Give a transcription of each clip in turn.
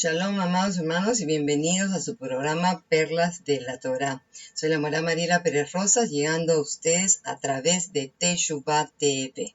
Shalom, amados hermanos, y bienvenidos a su programa Perlas de la Torá. Soy la Morá Mariela Pérez Rosas, llegando a ustedes a través de Teshuvah TV.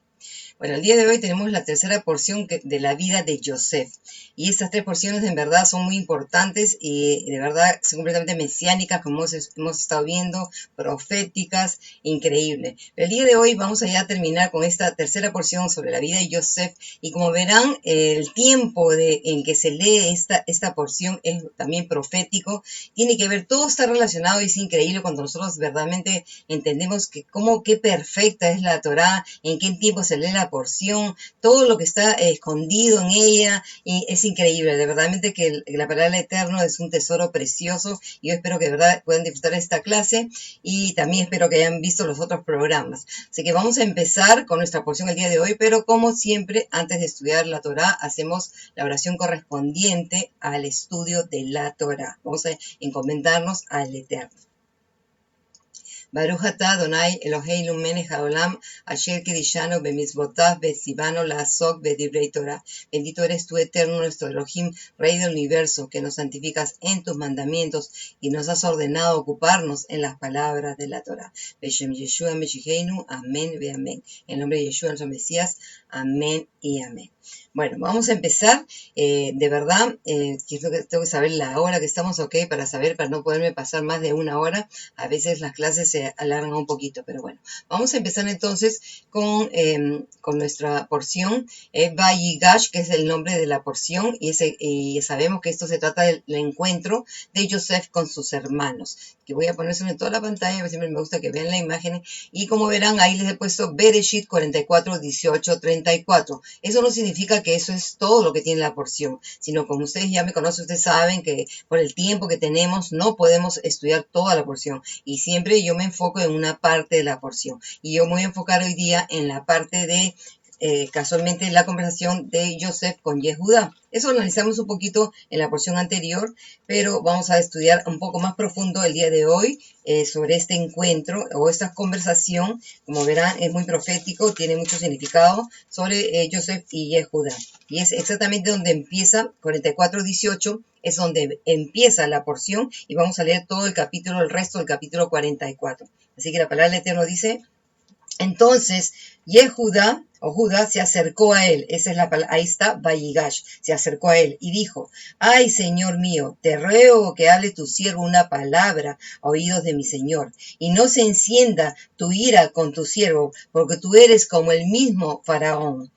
Bueno, el día de hoy tenemos la tercera porción de la vida de Yosef. Y estas tres porciones en verdad son muy importantes y de verdad son completamente mesiánicas, como hemos estado viendo, proféticas, increíble. Pero el día de hoy vamos a ya terminar con esta tercera porción sobre la vida de Yosef. Y como verán, el tiempo en que se lee esta porción es también profético. Tiene que ver, todo está relacionado y es increíble cuando nosotros verdaderamente entendemos qué perfecta es la Torá, en qué tiempo se lee la porción, todo lo que está escondido en ella, y es increíble, de verdad que la palabra del Eterno es un tesoro precioso, y yo espero que de verdad puedan disfrutar de esta clase, y también espero que hayan visto los otros programas. Así que vamos a empezar con nuestra porción el día de hoy, pero como siempre, antes de estudiar la Torá, hacemos la oración correspondiente al estudio de la Torá. Vamos a encomendarnos al Eterno. Baruch atah Adonai Eloheinu melech haolam asher kidishanu bemitzvotav betzivanu la'asok bedivrei Torah. Bendito eres tú, eterno, nuestro Elohim, Rey del universo, que nos santificas en tus mandamientos y nos has ordenado ocuparnos en las palabras de la Torah. Beshem Yeshua Meshicheinu, amén ve amén. En nombre de Yeshua, nuestro Mesías, amén y amén. Bueno, vamos a empezar. De verdad, tengo que saber la hora que estamos, para no poderme pasar más de una hora. A veces las clases se alargan un poquito, pero bueno. Vamos a empezar entonces con nuestra porción, Vayigash, que es el nombre de la porción, y sabemos que esto se trata del encuentro de Yosef con sus hermanos, que voy a ponerse en toda la pantalla, siempre me gusta que vean la imagen, y como verán, ahí les he puesto Bereshit 44, 18, 34. Eso no significa que eso es todo lo que tiene la porción, sino como ustedes ya me conocen, ustedes saben que por el tiempo que tenemos no podemos estudiar toda la porción, y siempre yo me enfoco en una parte de la porción, y yo me voy a enfocar hoy día en la parte de casualmente la conversación de Yosef con Yehudá. Eso lo analizamos un poquito en la porción anterior, pero vamos a estudiar un poco más profundo el día de hoy sobre este encuentro o esta conversación. Como verán, es muy profético, tiene mucho significado sobre Yosef y Yehudá. Y es exactamente donde empieza, 44:18, es donde empieza la porción, y vamos a leer todo el resto del capítulo 44. Así que la palabra del Eterno dice: entonces Yehudá o Judá se acercó a él, esa es la palabra, ahí está, Vayigash, se acercó a él y dijo: ay, Señor mío, te ruego que hable tu siervo una palabra a oídos de mi Señor, y no se encienda tu ira con tu siervo, porque tú eres como el mismo Faraón.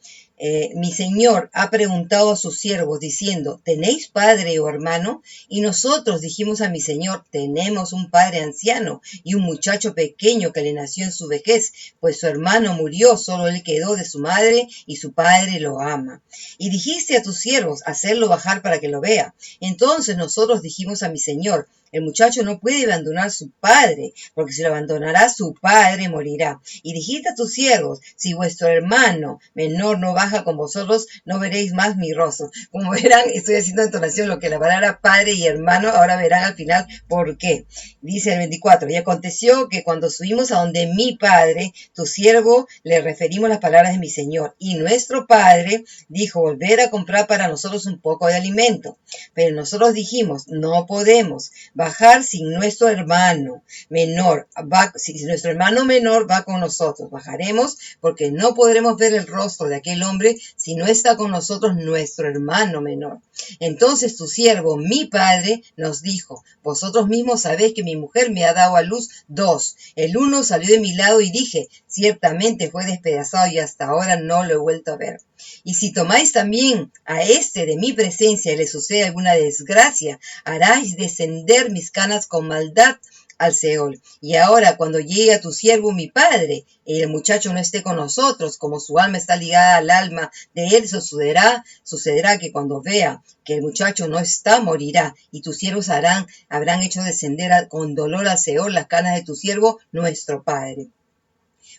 Mi Señor ha preguntado a sus siervos diciendo: ¿tenéis padre o hermano? Y nosotros dijimos a mi Señor: tenemos un padre anciano y un muchacho pequeño que le nació en su vejez, pues su hermano murió, solo él quedó de su madre y su padre lo ama. Y dijiste a tus siervos: hacerlo bajar para que lo vea. Entonces nosotros dijimos a mi Señor: el muchacho no puede abandonar a su padre, porque si lo abandonará, su padre morirá. Y dijiste a tus siervos: si vuestro hermano menor no baja con vosotros, no veréis más mi rostro. Como verán, estoy haciendo entonación lo que la palabra padre y hermano, ahora verán al final por qué. Dice el 24, y aconteció que cuando subimos a donde mi padre, tu siervo, le referimos las palabras de mi Señor, y nuestro padre dijo: volver a comprar para nosotros un poco de alimento. Pero nosotros dijimos: no podemos bajar sin nuestro hermano menor si nuestro hermano menor va con nosotros. Bajaremos porque no podremos ver el rostro de aquel hombre si no está con nosotros nuestro hermano menor. Entonces tu siervo, mi padre, nos dijo: vosotros mismos sabéis que mi mujer me ha dado a luz 2. El uno salió de mi lado y dije: ciertamente fue despedazado y hasta ahora no lo he vuelto a ver. Y si tomáis también a este de mi presencia y le sucede alguna desgracia, haráis descender mis canas con maldad al Seol. Y ahora, cuando llegue a tu siervo mi padre, y el muchacho no esté con nosotros, como su alma está ligada al alma de él, sucederá que cuando vea que el muchacho no está, morirá, y tus siervos habrán hecho descender con dolor al Seol las canas de tu siervo, nuestro padre.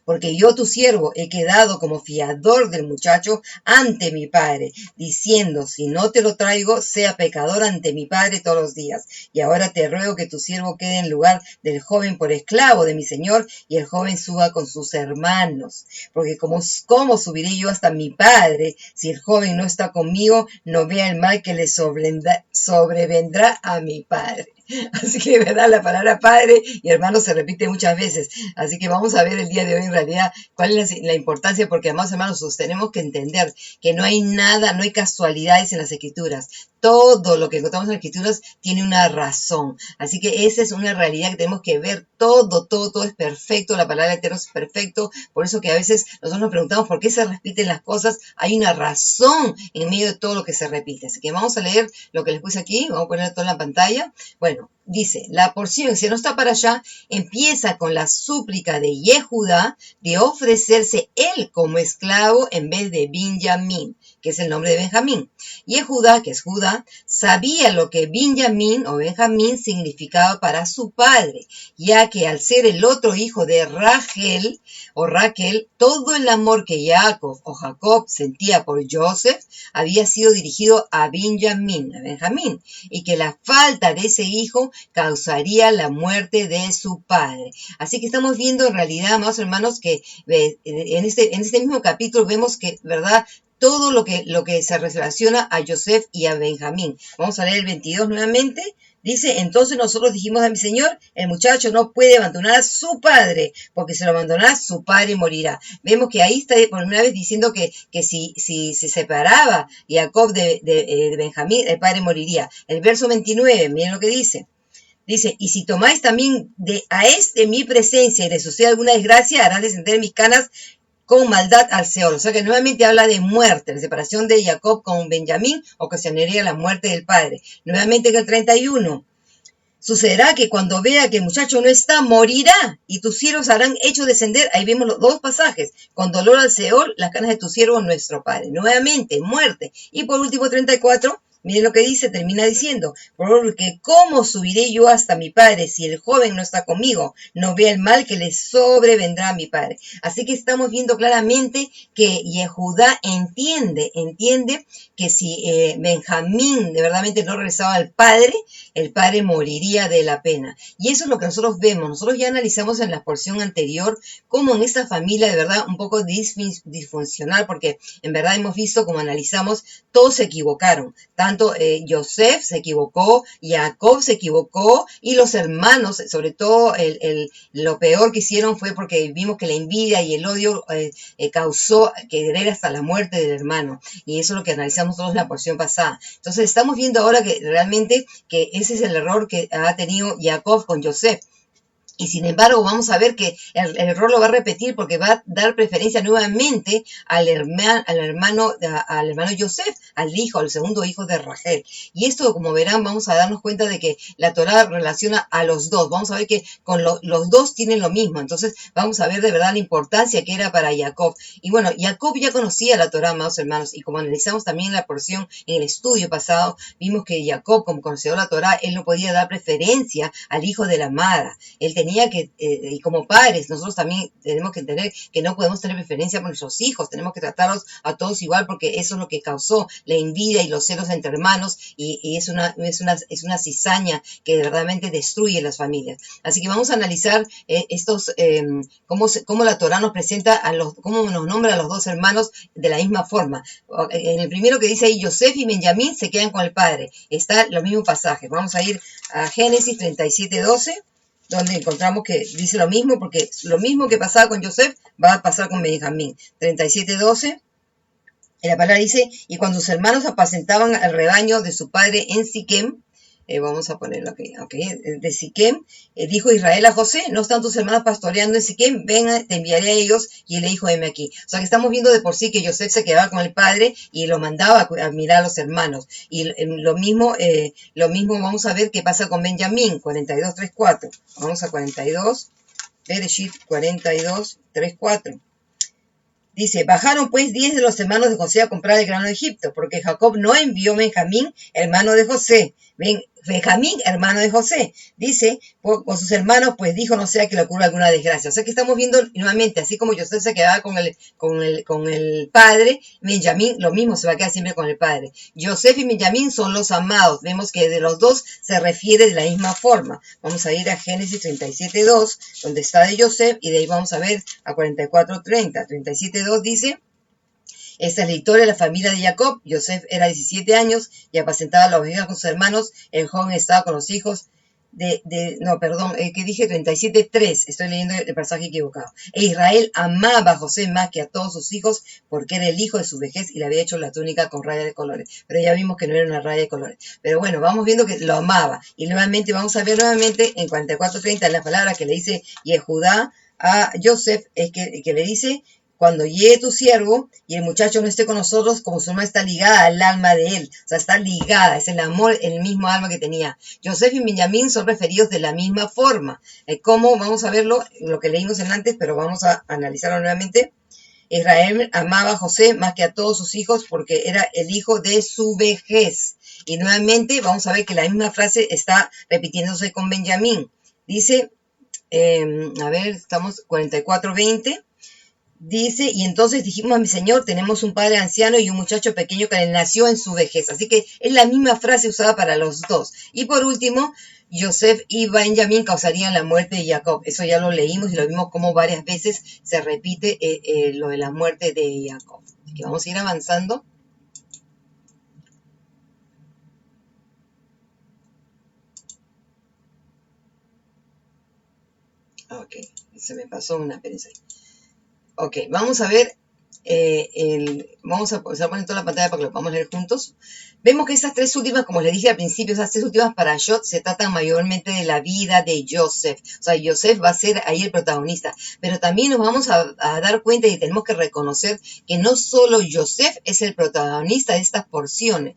porque yo tu siervo he quedado como fiador del muchacho ante mi padre, diciendo, si no te lo traigo, sea pecador ante mi padre todos los días. Y ahora te ruego que tu siervo quede en lugar del joven por esclavo de mi señor, y el joven suba con sus hermanos. Porque ¿cómo subiré yo hasta mi padre si el joven no está conmigo? No vea el mal que le sobrevendrá a mi padre. Así que, ¿verdad? La palabra padre y hermano se repite muchas veces. Así que vamos a ver el día de hoy en realidad cuál es la importancia, porque además, hermanos, tenemos que entender que no hay nada, no hay casualidades en las escrituras. Todo lo que encontramos en las escrituras tiene una razón. Así que esa es una realidad que tenemos que ver. Todo es perfecto. La palabra eterna es perfecto. Por eso que a veces nosotros nos preguntamos por qué se repiten las cosas. Hay una razón en medio de todo lo que se repite. Así que vamos a leer lo que les puse aquí. Vamos a poner todo en la pantalla. Bueno, dice, la porción, si no está para allá, empieza con la súplica de Yehudá de ofrecerse él como esclavo en vez de Benjamín, que es el nombre de Benjamín. Yehudá, que es Judá, sabía lo que Benjamín o Benjamín significaba para su padre, ya que al ser el otro hijo de Rachel, todo el amor que Jacob sentía por Joseph había sido dirigido a Benjamín, y que la falta de ese hijo causaría la muerte de su padre. Así que estamos viendo en realidad, amados hermanos, que en este mismo capítulo vemos que, ¿verdad?, todo lo que se relaciona a Joseph y a Benjamín. Vamos a leer el 22 nuevamente. Dice, entonces nosotros dijimos a mi señor, el muchacho no puede abandonar a su padre, porque si lo abandona, su padre morirá. Vemos que ahí está por una vez diciendo que si se separaba Jacob de Benjamín, el padre moriría. El verso 29, miren lo que dice. Dice, y si tomáis también a mi presencia y le sucede alguna desgracia, harás descender mis canas con maldad al Seol. O sea que nuevamente habla de muerte. La separación de Jacob con Benjamín ocasionaría la muerte del padre. Nuevamente en el 31. Sucederá que cuando vea que el muchacho no está, morirá, y tus siervos harán hecho descender. Ahí vemos los dos pasajes. Con dolor al Seol, las canas de tu siervo, nuestro padre. Nuevamente, muerte. Y por último, 34. Miren lo que dice, termina diciendo, porque ¿cómo subiré yo hasta mi padre si el joven no está conmigo? No vea el mal que le sobrevendrá a mi padre. Así que estamos viendo claramente que Yehudá entiende que si Benjamín de verdadmente no regresaba al padre, el padre moriría de la pena. Y eso es lo que nosotros vemos. Nosotros ya analizamos en la porción anterior cómo en esta familia de verdad un poco disfuncional, porque en verdad hemos visto, como analizamos, todos se equivocaron. Tanto Joseph se equivocó, Jacob se equivocó, y los hermanos, sobre todo lo peor que hicieron fue porque vimos que la envidia y el odio causó que era hasta la muerte del hermano. Y eso es lo que analizamos todos en la porción pasada. Entonces estamos viendo ahora que realmente que ese es el error que ha tenido Jacob con Joseph. Y sin embargo, vamos a ver que el error lo va a repetir porque va a dar preferencia nuevamente al hermano Joseph, al segundo hijo de Rachel. Y esto, como verán, vamos a darnos cuenta de que la Torá relaciona a los dos. Vamos a ver que con los dos tienen lo mismo. Entonces, vamos a ver de verdad la importancia que era para Jacob. Y bueno, Jacob ya conocía la Torá, amados hermanos, y como analizamos también en la porción, en el estudio pasado, vimos que Jacob, como conocedor de la Torá, él no podía dar preferencia al hijo de la amada. Él tenía que, y como padres, nosotros también tenemos que entender que no podemos tener preferencia por nuestros hijos, tenemos que tratarlos a todos igual, porque eso es lo que causó la envidia y los celos entre hermanos, y es una cizaña que verdaderamente destruye las familias. Así que vamos a analizar cómo la Torá nos presenta cómo nos nombra a los dos hermanos de la misma forma. En el primero que dice ahí, Joseph y Benjamín se quedan con el padre. Está los mismos pasajes. Vamos a ir a Génesis 37:12. Donde encontramos que dice lo mismo, porque lo mismo que pasaba con Joseph va a pasar con Benjamín. 37:12, y la palabra dice, y cuando sus hermanos apacentaban al rebaño de su padre en Siquem, vamos a ponerlo aquí, de Siquem, dijo Israel a José, no están tus hermanos pastoreando en Siquem, ven, te enviaré a ellos, y él le dijo, heme aquí. O sea que estamos viendo de por sí que Joseph se quedaba con el padre y lo mandaba a mirar a los hermanos. Y lo mismo vamos a ver qué pasa con Benjamín, 42:3-4. Vamos a 42, Bereshit 42:3-4. Dice, bajaron pues 10 de los hermanos de José a comprar el grano de Egipto, porque Jacob no envió a Benjamín, hermano de José. Benjamín, hermano de José, dice, con sus hermanos, pues dijo, no sea que le ocurra alguna desgracia. O sea que estamos viendo nuevamente, así como José se quedaba con el padre, Benjamín lo mismo se va a quedar siempre con el padre. Joseph y Benjamín son los amados. Vemos que de los dos se refiere de la misma forma. Vamos a ir a Génesis 37:2, donde está de Joseph, y de ahí vamos a ver a 44:30. 37:2 dice: esta es la historia de la familia de Jacob. Joseph era 17 años y apacentaba las ovejas con sus hermanos. El joven estaba con los hijos que dije 37:3. Estoy leyendo el pasaje equivocado. E Israel amaba a José más que a todos sus hijos porque era el hijo de su vejez y le había hecho la túnica con raya de colores. Pero ya vimos que no era una raya de colores. Pero bueno, vamos viendo que lo amaba. Y nuevamente vamos a ver nuevamente en 44:30 las palabras que le dice Yehudá a Joseph, es que le dice: cuando llegue tu siervo y el muchacho no esté con nosotros, como su alma está ligada al alma de él. O sea, está ligada, es el amor, el mismo alma que tenía. Joseph y Benjamín son referidos de la misma forma. ¿Cómo? Vamos a verlo, lo que leímos en antes, pero vamos a analizarlo nuevamente. Israel amaba a José más que a todos sus hijos porque era el hijo de su vejez. Y nuevamente vamos a ver que la misma frase está repitiéndose con Benjamín. Dice, estamos 44:20. Dice, y entonces dijimos a mi señor, tenemos un padre anciano y un muchacho pequeño que le nació en su vejez. Así que es la misma frase usada para los dos. Y por último, Joseph y Benjamín causarían la muerte de Jacob. Eso ya lo leímos y lo vimos como varias veces se repite lo de la muerte de Jacob. Así que vamos a ir avanzando. Ok, se me pasó una prensa. Ok, vamos a ver, vamos a poner toda la pantalla para que lo podamos leer juntos. Vemos que esas tres últimas, como les dije al principio, esas tres últimas parashot se tratan mayormente de la vida de Joseph. O sea, Joseph va a ser ahí el protagonista. Pero también nos vamos a dar cuenta y tenemos que reconocer que no solo Joseph es el protagonista de estas porciones,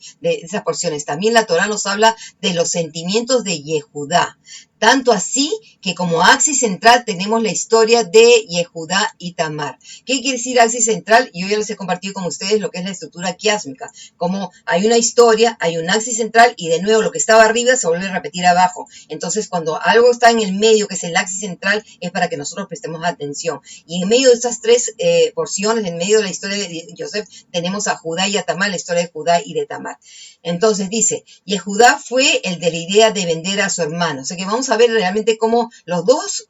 También la Torá nos habla de los sentimientos de Yehudá. Tanto así que como axis central tenemos la historia de Yehudá y Tamar. ¿Qué quiere decir axis central? Yo ya les he compartido con ustedes lo que es la estructura quiásmica. Como hay una historia, hay un axis central y de nuevo lo que estaba arriba se vuelve a repetir abajo. Entonces cuando algo está en el medio, que es el axis central, es para que nosotros prestemos atención. Y en medio de estas tres porciones, en medio de la historia de Joseph, tenemos a Judá y a Tamar, la historia de Judá y de Tamar. Entonces dice, Yehudá fue el de la idea de vender a su hermano. O sea que vamos a ver realmente cómo los dos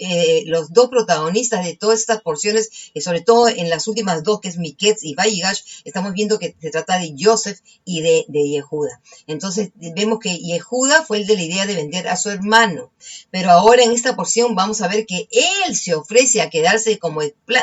protagonistas de todas estas porciones, sobre todo en las últimas dos, que es Miketz y Vayigash, estamos viendo que se trata de Joseph y de Yehudá. Entonces vemos que Yehudá fue el de la idea de vender a su hermano. Pero ahora en esta porción vamos a ver que él se ofrece a quedarse como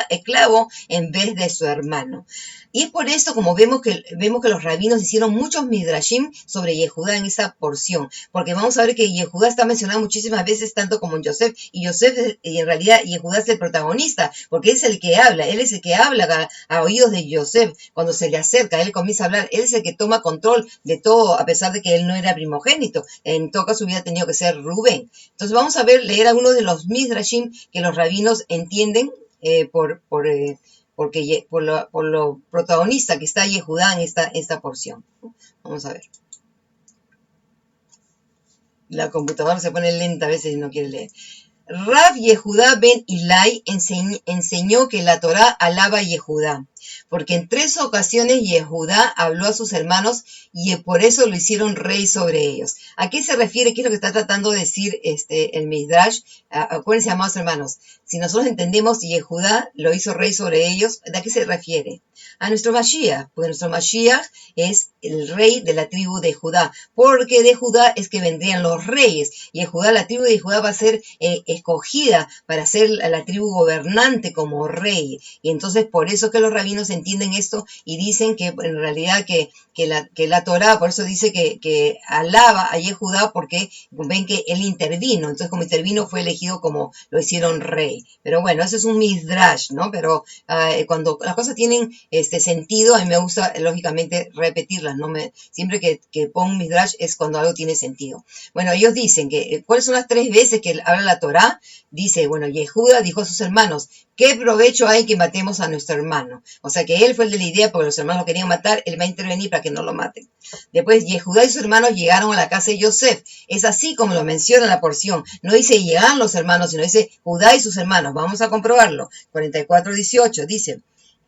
esclavo en vez de su hermano. Y es por eso como vemos que los rabinos hicieron muchos midrashim sobre Yehudá en esa porción, porque vamos a ver que Yehudá está mencionado muchísimas veces, tanto como en Joseph, y en realidad Yehudá es el protagonista, porque es el que habla, él es el que habla a oídos de Joseph, cuando se le acerca, él comienza a hablar, él es el que toma control de todo, a pesar de que él no era primogénito, en todo caso hubiera tenido que ser Rubén. Entonces vamos a leer algunos de los midrashim que los rabinos entienden por lo protagonista que está Yehudá en esta porción. Vamos a ver. La computadora se pone lenta a veces y no quiere leer. Rav Yehudá ben Ilai enseñó que la Torá alaba a Yehudá, porque en 3 ocasiones Yehudá habló a sus hermanos y por eso lo hicieron rey sobre ellos. ¿A qué se refiere? ¿Qué es lo que está tratando de decir el Midrash? Acuérdense, amados hermanos, si nosotros entendemos Yehudá lo hizo rey sobre ellos, ¿de qué se refiere? A nuestro Mashiach, porque nuestro Mashiach es el rey de la tribu de Judá, porque de Judá es que vendrían los reyes, y la tribu de Judá va a ser escogida para ser la tribu gobernante como rey, y entonces por eso que los rabinos entienden esto y dicen que en realidad que la Torá, por eso dice que alaba a Yehudá porque ven que él intervino, entonces como intervino fue elegido como lo hicieron rey. Pero bueno, eso es un midrash, ¿no? Pero cuando las cosas tienen sentido, a mí me gusta lógicamente repetirlas, ¿no? Siempre que pongo un midrash es cuando algo tiene sentido. Bueno, ellos dicen que, ¿cuáles son las 3 veces que habla la Torá? Dice, bueno, Yehudá dijo a sus hermanos, ¿qué provecho hay que matemos a nuestro hermano? O sea que él fue el de la idea porque los hermanos lo querían matar, él va a intervenir para que no lo maten. Después, Yehudá y sus hermanos llegaron a la casa de Yosef. Es así como lo menciona la porción. No dice llegaron los hermanos, sino dice Judá y sus hermanos. Vamos a comprobarlo. 44:18 dice.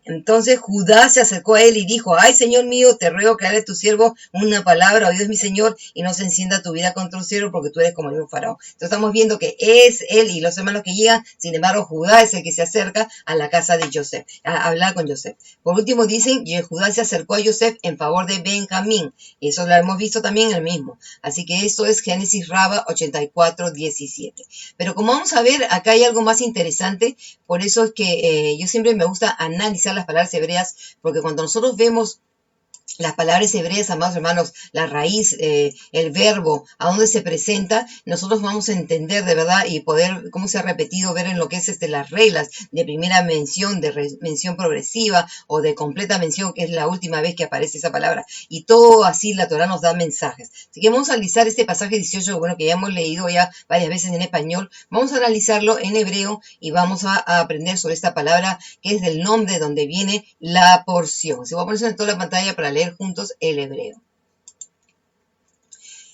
Entonces Judá se acercó a él y dijo, ay, Señor mío, te ruego que hable tu siervo una palabra, oído es mi Señor, y no se encienda tu vida contra un siervo, porque tú eres como el mismo faraón. Entonces estamos viendo que es él y los hermanos que llegan, sin embargo, Judá es el que se acerca a la casa de Yosef, a hablar con Yosef. Por último dicen, Judá se acercó a Yosef en favor de Benjamín. Eso lo hemos visto también en el mismo. Así que esto es Génesis Raba 84:17. Pero como vamos a ver, acá hay algo más interesante, por eso es que yo siempre me gusta analizar las palabras hebreas, porque cuando nosotros vemos las palabras hebreas, amados hermanos, la raíz, el verbo, a dónde se presenta, nosotros vamos a entender de verdad y poder, cómo se ha repetido, ver en lo que es las reglas de primera mención, de mención progresiva o de completa mención, que es la última vez que aparece esa palabra. Y todo así la Torah nos da mensajes. Así que vamos a analizar este pasaje 18, bueno, que ya hemos leído ya varias veces en español. Vamos a analizarlo en hebreo y vamos a aprender sobre esta palabra que es del nombre donde viene la porción. Se va a poner en toda la pantalla para leer juntos el hebreo.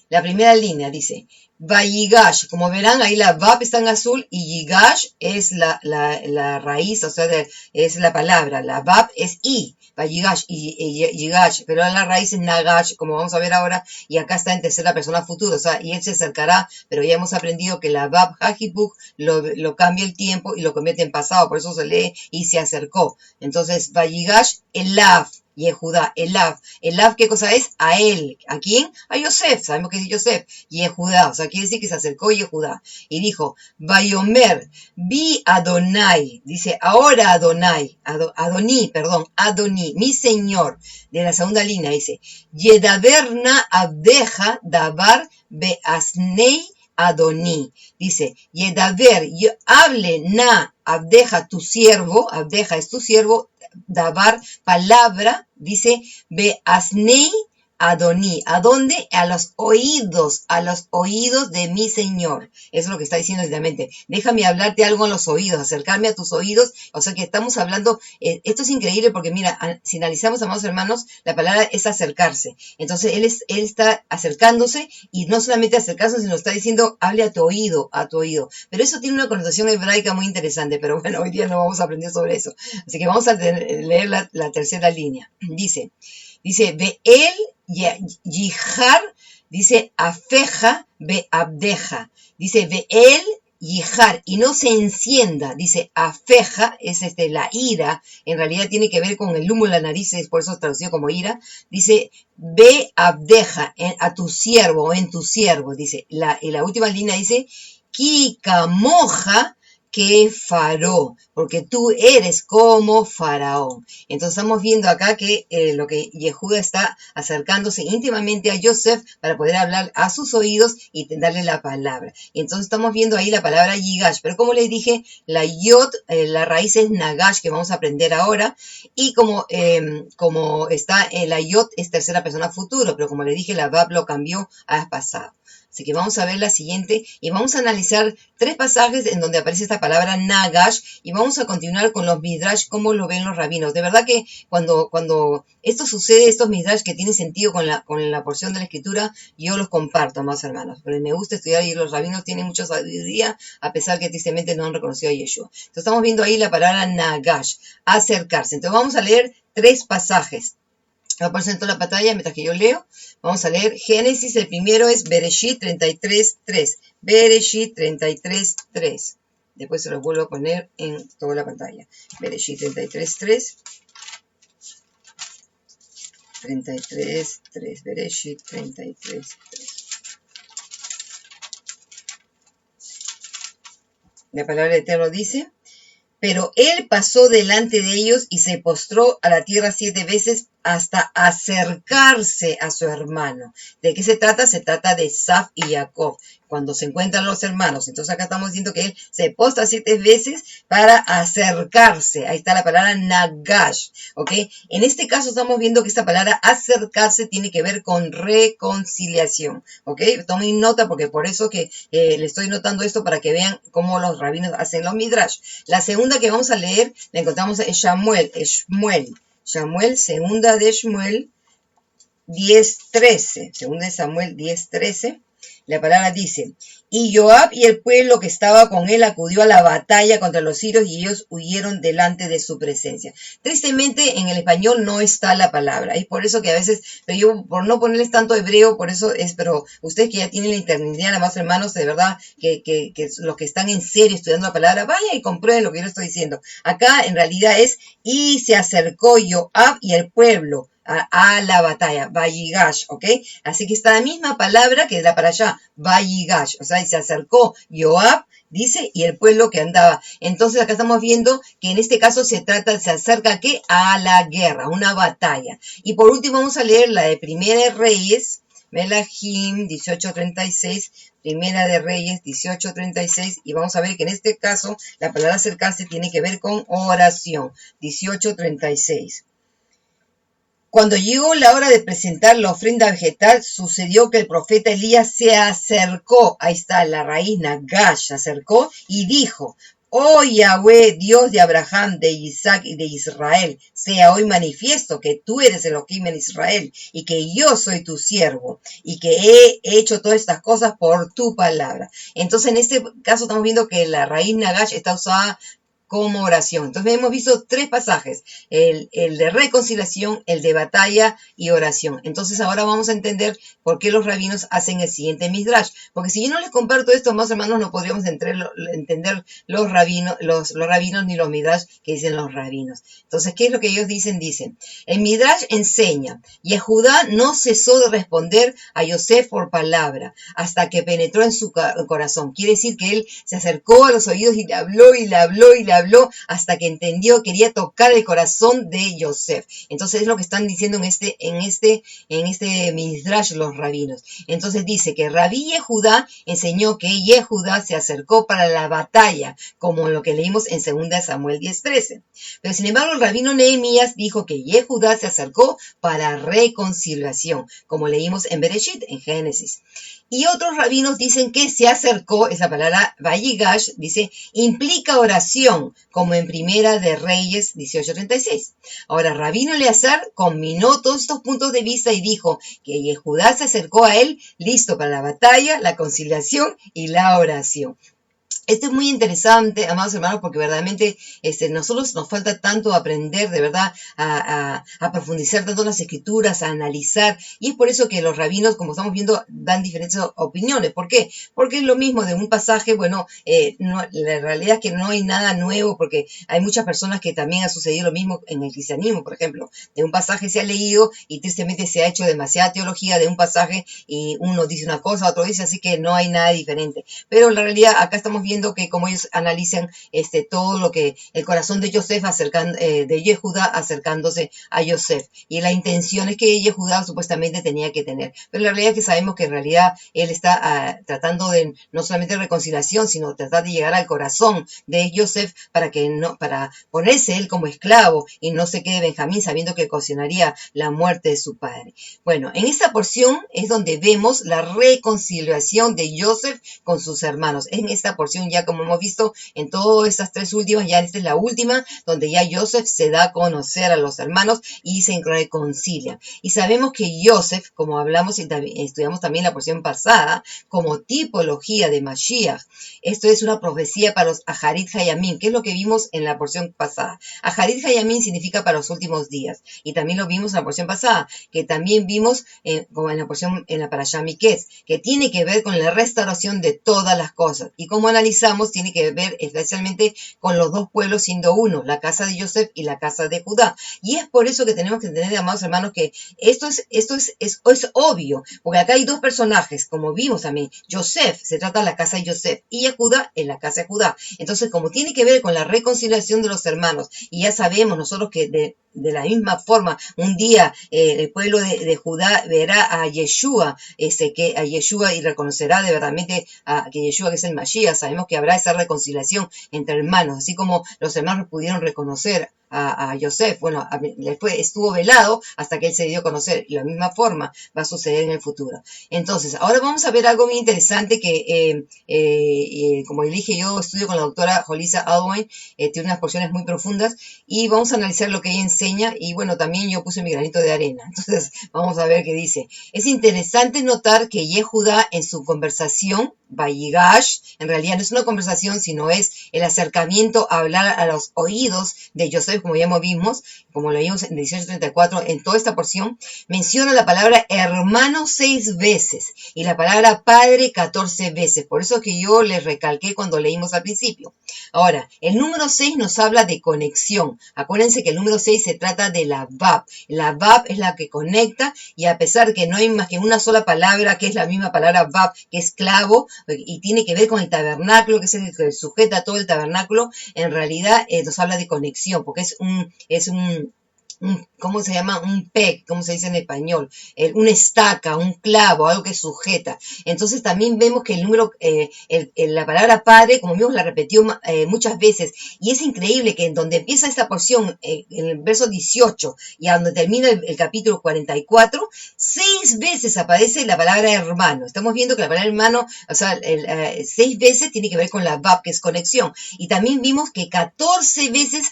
La primera línea dice, Vayigash, como verán ahí la Vav está en azul y Yigash es la raíz, o sea, es la palabra, la Vav es I, Vayigash y Yigash, pero la raíz es Nagash, como vamos a ver ahora, y acá está en tercera persona futuro, o sea, y él se acercará, pero ya hemos aprendido que la Vav Hajibuk lo cambia el tiempo y lo convierte en pasado, por eso se lee y se acercó. Entonces, Vayigash, Elav. Yehudá, Elav. Elav, ¿qué cosa es? A él. ¿A quién? A Yosef. Sabemos que es Yosef. Yehudá. O sea, quiere decir que se acercó Yehudá. Y dijo, Vayomer, vi Adonai. Dice, ahora Adonai. Adoní, mi señor. De la segunda línea dice, Yedaberna abdeja davar beasnei Adoní. Dice, Yedaber, hable na abdeja tu siervo, abdeja es tu siervo, davar, palabra, dice, Beasnei Adoní. ¿A dónde? A los oídos de mi Señor. Eso es lo que está diciendo directamente. Déjame hablarte algo en los oídos, acercarme a tus oídos. O sea que estamos hablando, esto es increíble porque mira, si analizamos, amados hermanos, la palabra es acercarse. Entonces él está acercándose y no solamente acercarse, sino está diciendo, hable a tu oído, a tu oído. Pero eso tiene una connotación hebraica muy interesante, pero bueno, hoy día no vamos a aprender sobre eso. Así que vamos a leer la tercera línea. Dice, Be'el Yihar, dice, Afeja Be'abdeja. Dice, Be'el Yihar, y no se encienda, dice, Afeja, es la ira, en realidad tiene que ver con el humo en la nariz, es por eso es traducido como ira, dice, Be'abdeja, a tu siervo, o en tu siervo, dice, y la última línea dice, Kika moja, que faró, porque tú eres como faraón. Entonces estamos viendo acá que lo que Yehudá está acercándose íntimamente a Yosef para poder hablar a sus oídos y darle la palabra. Y entonces estamos viendo ahí la palabra Yigash, pero como les dije, la Yod, la raíz es Nagash, que vamos a aprender ahora, y como está la Yod es tercera persona futuro, pero como les dije, la Vav lo cambió a pasado. Así que vamos a ver la siguiente y vamos a analizar 3 pasajes en donde aparece esta palabra Nagash y vamos a continuar con los Midrash, cómo lo ven los rabinos. De verdad que cuando esto sucede, estos Midrash que tienen sentido con la porción de la escritura, yo los comparto, más hermanos, porque me gusta estudiar y los rabinos tienen mucha sabiduría, a pesar que tristemente no han reconocido a Yeshua. Entonces estamos viendo ahí la palabra Nagash, acercarse. Entonces vamos a leer 3 pasajes. Va a aparecer en toda la pantalla mientras que yo leo. Vamos a leer Génesis, el primero es Bereshit 33:3. Bereshit 33:3. Después se lo vuelvo a poner en toda la pantalla. Bereshit 33:3. 33:3. Bereshit 33:3. La palabra del Eterno dice, pero él pasó delante de ellos y se postró a la tierra 7 veces hasta acercarse a su hermano. ¿De qué se trata? Se trata de Esaf y Jacob, cuando se encuentran los hermanos. Entonces acá estamos diciendo que él se posta 7 veces para acercarse. Ahí está la palabra nagash, ¿ok? En este caso estamos viendo que esta palabra acercarse tiene que ver con reconciliación, ¿ok? Tomen nota porque por eso que le estoy notando esto para que vean cómo los rabinos hacen los midrash. La segunda que vamos a leer la encontramos en Shmuel, segunda de Shmuel 10:13, segunda de Samuel 10:13, la palabra dice, y Joab y el pueblo que estaba con él acudió a la batalla contra los sirios y ellos huyeron delante de su presencia. Tristemente en el español no está la palabra, y por eso que a veces, pero yo por no ponerles tanto hebreo, por eso es, pero ustedes que ya tienen la eternidad, amados hermanos, de verdad que los que están en serio estudiando la palabra, vayan y comprueben lo que yo les estoy diciendo. Acá en realidad es, y se acercó Joab y el pueblo a la batalla, Vayigash, ¿ok? Así que está la misma palabra que da para allá, Vayigash, o sea, y se acercó Joab, dice, y el pueblo que andaba. Entonces acá estamos viendo que en este caso se acerca ¿a qué? A la guerra, una batalla. Y por último vamos a leer la de Primera de Reyes, Melahim 18:36, Primera de Reyes 18:36, y vamos a ver que en este caso la palabra acercarse tiene que ver con oración, 18:36. Cuando llegó la hora de presentar la ofrenda vegetal, sucedió que el profeta Elías se acercó, ahí está la raíz Nagash, se acercó y dijo, oh Yahweh, Dios de Abraham, de Isaac y de Israel, sea hoy manifiesto que tú eres Elohim en Israel y que yo soy tu siervo y que he hecho todas estas cosas por tu palabra. Entonces en este caso estamos viendo que la raíz Nagash está usada como oración. Entonces hemos visto 3 pasajes, el de reconciliación, el de batalla y oración. Entonces ahora vamos a entender por qué los rabinos hacen el siguiente midrash. Porque si yo no les comparto esto, más hermanos, no podríamos entender los rabinos ni los midrash que dicen los rabinos. Entonces, ¿qué es lo que ellos dicen? Dicen, el midrash enseña, Yehudá no cesó de responder a Yosef por palabra hasta que penetró en su corazón. Quiere decir que él se acercó a los oídos y le habló y le habló y le habló hasta que entendió, quería tocar el corazón de Yosef. Entonces es lo que están diciendo en este midrash los rabinos. Entonces dice que Rabí Yehudá enseñó que Yehudá se acercó para la batalla, como lo que leímos en 2 Samuel 10:13. Pero sin embargo el rabino Nehemías dijo que Yehudá se acercó para reconciliación, como leímos en Bereshit, en Génesis. Y otros rabinos dicen que se acercó, esa palabra Vayigash, dice, implica oración, como en Primera de Reyes 18:36. Ahora, Rabino Eleazar combinó todos estos puntos de vista y dijo que Yehudá se acercó a él, listo para la batalla, la conciliación y la oración. Esto es muy interesante, amados hermanos, porque verdaderamente nosotros nos falta tanto aprender, de verdad, a profundizar tanto en las escrituras, a analizar, y es por eso que los rabinos, como estamos viendo, dan diferentes opiniones. ¿Por qué? Porque es lo mismo de un pasaje, bueno, la realidad es que no hay nada nuevo, porque hay muchas personas que también ha sucedido lo mismo en el cristianismo, por ejemplo, de un pasaje se ha leído y tristemente se ha hecho demasiada teología de un pasaje y uno dice una cosa, otro dice, así que no hay nada diferente. Pero la realidad, acá estamos viendo que como ellos analizan todo lo que el corazón de Yosef de Yehudá acercándose a Yosef, y la intención es que Yehudá supuestamente tenía que tener, pero la realidad es que sabemos que en realidad él está tratando de no solamente reconciliación, sino tratar de llegar al corazón de Yosef para ponerse él como esclavo y no se quede Benjamín sabiendo que ocasionaría la muerte de su padre. Bueno, en esta porción es donde vemos la reconciliación de Yosef con sus hermanos. En esta porción, ya como hemos visto en todas estas 3 últimas, ya esta es la última, donde ya Yosef se da a conocer a los hermanos y se reconcilian. Y sabemos que Yosef, como hablamos y estudiamos también la porción pasada, como tipología de Mashiach, esto es una profecía para los Aharit Hayamim, que es lo que vimos en la porción pasada. Aharit Hayamim significa para los últimos días, y también lo vimos en la porción pasada, que también vimos como en la porción en la Parashá Miketz, que tiene que ver con la restauración de todas las cosas. Y como analizamos, tiene que ver especialmente con los dos pueblos siendo uno, la casa de Yosef y la casa de Judá. Y es por eso que tenemos que entender, amados hermanos, que esto es obvio, porque acá hay dos personajes, como vimos también. Yosef, se trata de la casa de Yosef, y Judá en la casa de Judá. Entonces, como tiene que ver con la reconciliación de los hermanos, y ya sabemos nosotros que de la misma forma, un día el pueblo de Judá verá a Yeshua, y reconocerá de verdaderamente que Yeshua, que es el Mashiach. Sabemos que habrá esa reconciliación entre hermanos, así como los hermanos pudieron reconocer a Yosef. Bueno, después estuvo velado hasta que él se dio a conocer, y de la misma forma va a suceder en el futuro. Entonces, ahora vamos a ver algo muy interesante que, como dije, yo estudio con la doctora Jolisa Aldwine, tiene unas porciones muy profundas, y vamos a analizar lo que ella enseña, y bueno, también yo puse mi granito de arena. Entonces, vamos a ver qué dice. Es interesante notar que Yehudá en su conversación, Vayigash, en realidad no es una conversación, sino es el acercamiento a hablar a los oídos de Yosef, como ya vimos, como lo vimos en 18:34, en toda esta porción, menciona la palabra hermano 6 veces y la palabra padre 14 veces. Por eso que yo les recalqué cuando leímos al principio. Ahora, el número 6 nos habla de conexión. Acuérdense que el número 6 se trata de la Vav. La Vav es la que conecta, y a pesar que no hay más que una sola palabra, que es la misma palabra Vav, que es clavo, y tiene que ver con el tabernáculo, que es el que sujeta todo el tabernáculo, en realidad nos habla de conexión, porque es un ¿cómo se llama? Un peg, ¿cómo se dice en español? Una estaca, un clavo, algo que sujeta. Entonces también vemos que el número, la palabra padre, como vimos, la repitió muchas veces, y es increíble que en donde empieza esta porción, en el verso 18, y a donde termina el capítulo 44, 6 veces aparece la palabra hermano. Estamos viendo que la palabra hermano, o sea, 6 veces tiene que ver con la Vav, que es conexión, y también vimos que 14 veces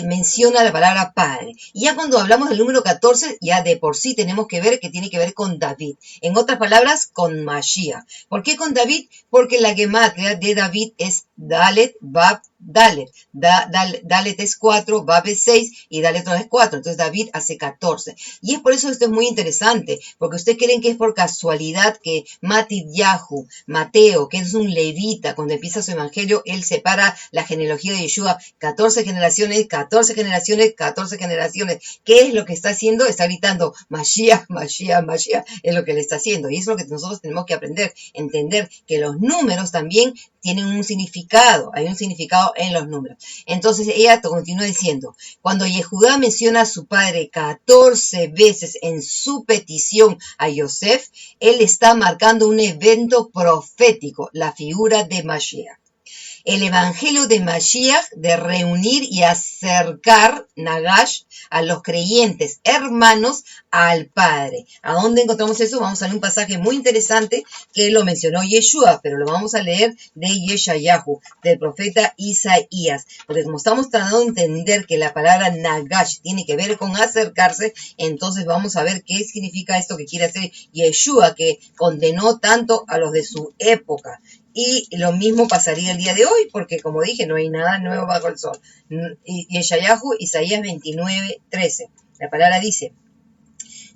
menciona la palabra padre. Y ya cuando hablamos del número 14, ya de por sí tenemos que ver que tiene que ver con David. En otras palabras, con Mashiach. ¿Por qué con David? Porque la gematria de David es Dalet, Bab, Dalet. Dalet es 4, Bab es 6 y Dalet es 4. Entonces David hace 14. Y es por eso que esto es muy interesante, porque ustedes creen que es por casualidad que Matidyahu, Mateo, que es un levita, cuando empieza su evangelio, él separa la genealogía de Yeshua, 14 generaciones, 14 generaciones, 14 generaciones. ¿Qué es lo que está haciendo? Está gritando Mashiach, Mashiach, Mashiach, es lo que le está haciendo. Y es lo que nosotros tenemos que aprender, entender que los números también tienen un significado, hay un significado en los números. Entonces ella continúa diciendo, cuando Yehudá menciona a su padre 14 veces en su petición a Yosef, él está marcando un evento profético, la figura de Mashiach. El evangelio de Mashiach, de reunir y acercar Nagash a los creyentes hermanos al Padre. ¿A dónde encontramos eso? Vamos a leer un pasaje muy interesante que lo mencionó Yeshua, pero lo vamos a leer de Yeshayahu, del profeta Isaías. Porque como estamos tratando de entender que la palabra Nagash tiene que ver con acercarse, entonces vamos a ver qué significa esto que quiere hacer Yeshua, que condenó tanto a los de su época. Y lo mismo pasaría el día de hoy, porque como dije, no hay nada nuevo bajo el sol. Y Yeshayahu, Isaías 29:13. La palabra dice,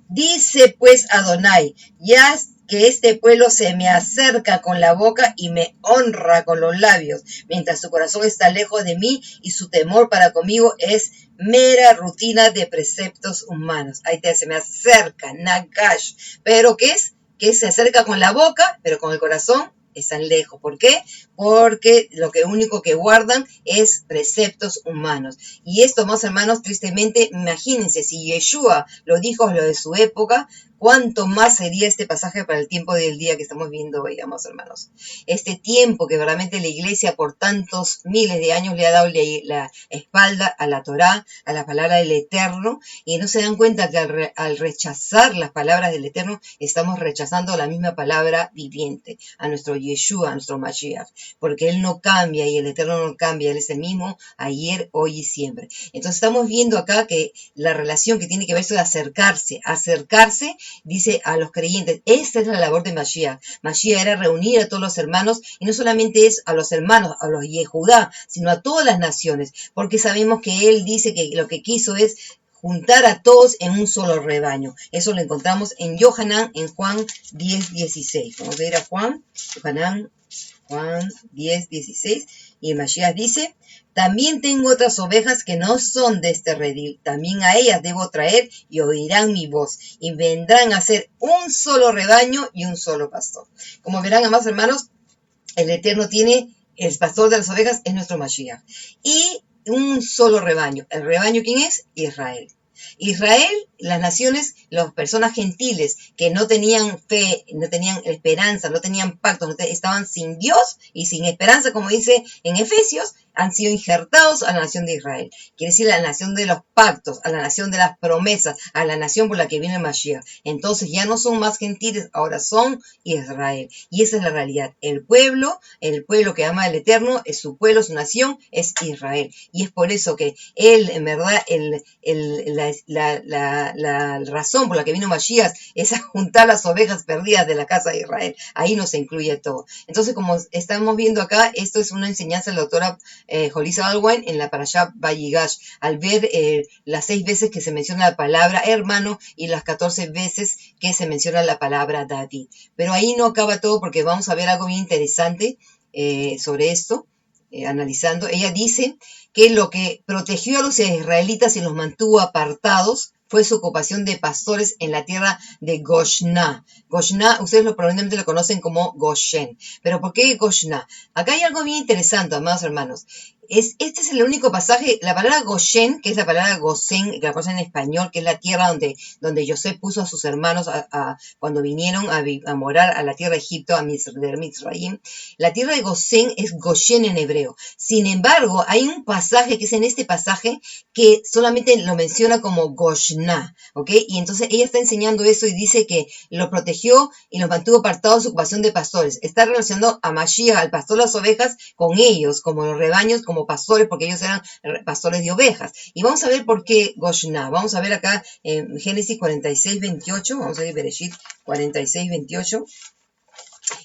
dice pues Adonai, ya que este pueblo se me acerca con la boca y me honra con los labios, mientras su corazón está lejos de mí y su temor para conmigo es mera rutina de preceptos humanos. Ahí se me acerca, Nagash. ¿Pero qué es? Que se acerca con la boca, pero con el corazón están lejos. ¿Por qué? Porque lo único que guardan es preceptos humanos. Y esto, más hermanos, tristemente, imagínense, si Yeshua lo dijo lo de su época, ¿cuánto más sería este pasaje para el tiempo del día que estamos viendo hoy, amados hermanos? Este tiempo que verdaderamente la iglesia por tantos miles de años le ha dado la espalda a la Torá, a la palabra del Eterno, y no se dan cuenta que al rechazar las palabras del Eterno, estamos rechazando la misma palabra viviente, a nuestro Yeshua, a nuestro Mashiach, porque Él no cambia y el Eterno no cambia, Él es el mismo ayer, hoy y siempre. Entonces estamos viendo acá que la relación que tiene que ver es de acercarse, dice a los creyentes. Esta es la labor de Mashiach. Mashiach era reunir a todos los hermanos, y no solamente es a los hermanos, a los Yehudá, sino a todas las naciones, porque sabemos que Él dice que lo que quiso es juntar a todos en un solo rebaño. Eso lo encontramos en Yohanan, en Juan 10:16. Vamos a ir a Juan Juan 10, 16, y el Mashiach dice, también tengo otras ovejas que no son de este redil, también a ellas debo traer y oirán mi voz, y vendrán a ser un solo rebaño y un solo pastor. Como verán, amados hermanos, el Eterno tiene, el pastor de las ovejas es nuestro Mashiach, y un solo rebaño. ¿El rebaño quién es? Israel. Israel, las naciones, las personas gentiles que no tenían fe, no tenían esperanza, no tenían pacto, estaban sin Dios y sin esperanza, como dice en Efesios, han sido injertados a la nación de Israel. Quiere decir a la nación de los pactos, a la nación de las promesas, a la nación por la que viene el Mashiach. Entonces ya no son más gentiles, ahora son Israel. Y esa es la realidad. El pueblo que ama al Eterno, es su pueblo, su nación, es Israel. Y es por eso que él, en verdad, la razón por la que vino Mashiach es a juntar las ovejas perdidas de la casa de Israel. Ahí nos incluye todo. Entonces, como estamos viendo acá, esto es una enseñanza de la doctora Holly Alwine en la Parashá Vayigash, al ver las 6 veces que se menciona la palabra hermano y las 14 veces que se menciona la palabra David. Pero ahí no acaba todo, porque vamos a ver algo bien interesante sobre esto, analizando. Ella dice que lo que protegió a los israelitas y los mantuvo apartados fue su ocupación de pastores en la tierra de Goshná. Goshná, ustedes probablemente lo conocen como Goshen. ¿Pero por qué Goshná? Acá hay algo bien interesante, amados hermanos. Este es el único pasaje, la palabra Goshen, que es la palabra Gosén, que la cosa en español, que es la tierra donde José puso a sus hermanos cuando vinieron a morar a la tierra de Egipto, a Mizraim. La tierra de Gosén es Goshen en hebreo. Sin embargo, hay un pasaje que es en este pasaje que solamente lo menciona como Goshná, ¿ok? Y entonces ella está enseñando eso y dice que lo protegió y los mantuvo apartados de su ocupación de pastores. Está relacionando a Mashiach, al pastor de las ovejas, con ellos, como los rebaños, como pastores, porque ellos eran pastores de ovejas. Y vamos a ver por qué Goshná. Vamos a ver acá en Génesis 46, 28. Vamos a ver Bereshit 46, 28.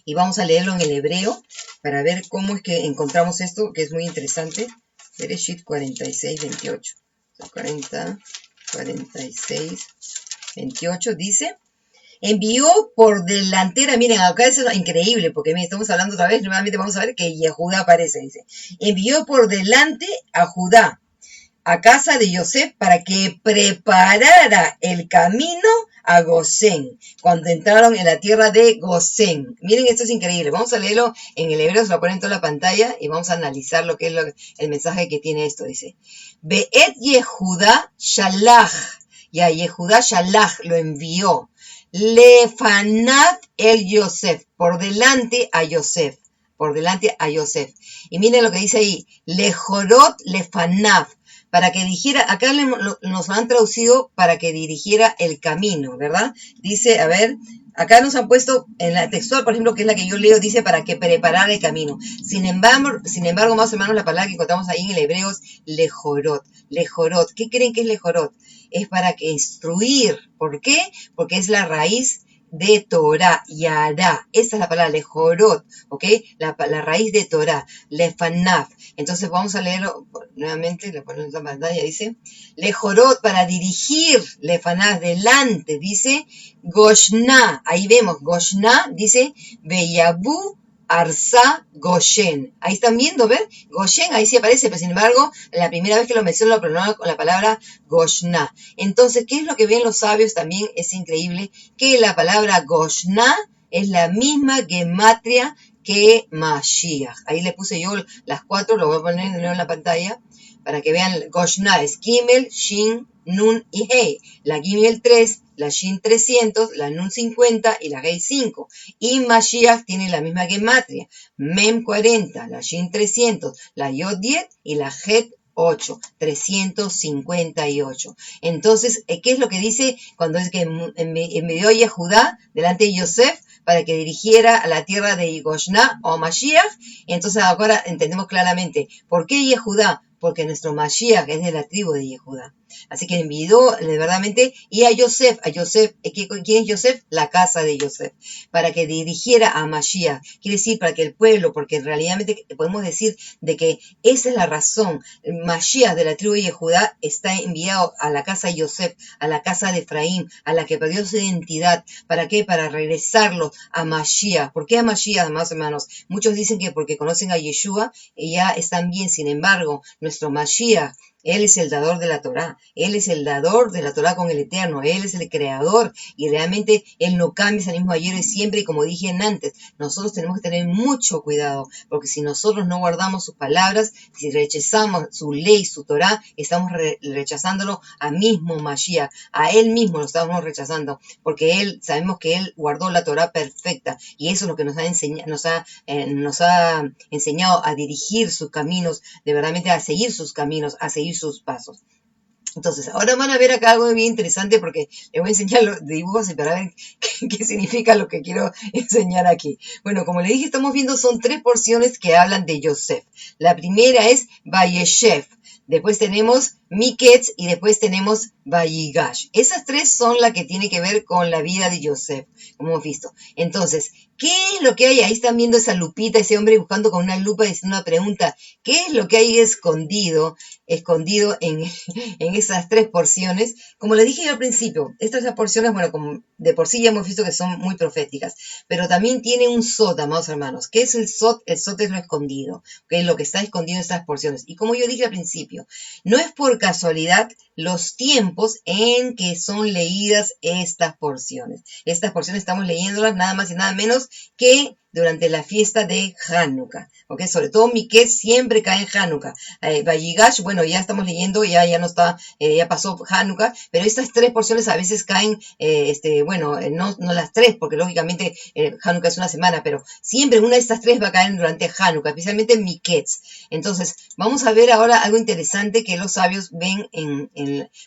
Y vamos a leerlo en el hebreo para ver cómo es que encontramos esto, que es muy interesante. Bereshit 46, 28. 46, 28 dice: envió por delantera, miren, acá es increíble, porque miren, estamos hablando otra vez, nuevamente vamos a ver que Judá aparece, dice, envió por delante a Judá, a casa de Yosef, para que preparara el camino a Gosén, cuando entraron en la tierra de Gosén. Miren, esto es increíble. Vamos a leerlo en el hebreo, se lo ponen en toda la pantalla y vamos a analizar lo que es el mensaje que tiene esto. Dice, Be'et Yehudá Shalach, y a Yehudá Shalach lo envió, Lefanav el Yosef, por delante a Yosef, por delante a Yosef. Y miren lo que dice ahí, Lejorot Lefanav, para que dijera, acá nos lo han traducido para que dirigiera el camino, ¿verdad? Dice, a ver, acá nos han puesto en la textual, por ejemplo, que es la que yo leo, dice para que preparara el camino. Sin embargo, más hermanos, la palabra que encontramos ahí en el hebreo es lejorot. Lejorot, ¿qué creen que es lejorot? Es para que instruir. ¿Por qué? Porque es la raíz de Torah, Yara. Esa es la palabra, lejorot, ¿ok? La raíz de Torah, lefanaf. Entonces vamos a leerlo nuevamente, lo ponemos en la pantalla, dice, lejorot, para dirigir, lefanaf, delante, dice, Goshná, ahí vemos, Goshná, dice, Beyabu Arsa Goshen. Ahí están viendo, ¿ver? Goshen, ahí sí aparece, pero sin embargo, la primera vez que lo menciono lo pronuncian con la palabra Goshná. Entonces, ¿qué es lo que ven los sabios? También es increíble que la palabra Goshná es la misma gematria que Mashiach. Ahí le puse yo las 4, lo voy a poner de nuevo en la pantalla para que vean. Goshná es Gimel, Shin, Nun y Hei. La Gimel 3, la Shin 300, la Nun 50 y la Hei 5. Y Mashiach tiene la misma gematria. Mem 40, la Shin 300, la Yod 10 y la Het 8, 358. Entonces, ¿qué es lo que dice cuando es que envió a Judá delante de Yosef para que dirigiera a la tierra de Goshná o Mashiach? Entonces ahora entendemos claramente por qué Yehudá, porque nuestro Mashiach es de la tribu de Yehuda. Así que envió verdaderamente y a Yosef, ¿quién es Yosef? La casa de Yosef, para que dirigiera a Mashiach, quiere decir para que el pueblo, porque realmente podemos decir de que esa es la razón, Mashiach de la tribu de Yehuda está enviado a la casa de Yosef, a la casa de Efraín, a la que perdió su identidad, ¿para qué? Para regresarlos a Mashiach. ¿Por qué a Mashiach, más hermanos? Muchos dicen que porque conocen a Yeshua y ya están bien, sin embargo, nuestro Mashiach, él es el dador de la Torá, Él es el dador de la Torá con el Eterno, Él es el creador y realmente Él no cambia, es el mismo ayer y siempre, y como dije antes, nosotros tenemos que tener mucho cuidado, porque si nosotros no guardamos sus palabras, si rechazamos su ley, su Torá, estamos rechazándolo a mismo Mashiach, a Él mismo lo estamos rechazando, porque sabemos que Él guardó la Torá perfecta y eso es lo que nos ha enseñado a dirigir sus caminos, de verdaderamente a seguir sus caminos, a seguir sus pasos. Entonces, ahora van a ver acá algo bien interesante porque les voy a enseñar los dibujos y para ver qué significa lo que quiero enseñar aquí. Bueno, como les dije, estamos viendo son 3 porciones que hablan de Yosef. La primera es Vayeshev, después tenemos Miketz y después tenemos Vayigash. Esas 3 son las que tienen que ver con la vida de Yosef, como hemos visto. Entonces, ¿qué es lo que hay? Ahí están viendo esa lupita, ese hombre buscando con una lupa diciendo una pregunta. ¿Qué es lo que hay escondido en esas 3 porciones? Como les dije al principio, estas 3 porciones, bueno, como de por sí ya hemos visto que son muy proféticas, pero también tiene un sot, amados hermanos. ¿Qué es el sot? El sot es lo escondido, que es lo que está escondido en estas porciones. Y como yo dije al principio, no es por casualidad los tiempos en que son leídas estas porciones. Estas porciones estamos leyéndolas nada más y nada menos que durante la fiesta de Hanukkah, ¿ok? Sobre todo Miketz siempre cae en Hanukkah. Vayigash, bueno, ya estamos leyendo, ya no está, ya pasó Hanukkah, pero estas 3 porciones a veces caen, no las 3, porque lógicamente Hanukkah es una semana, pero siempre una de estas 3 va a caer durante Hanukkah, especialmente Miketz. Entonces, vamos a ver ahora algo interesante que los sabios ven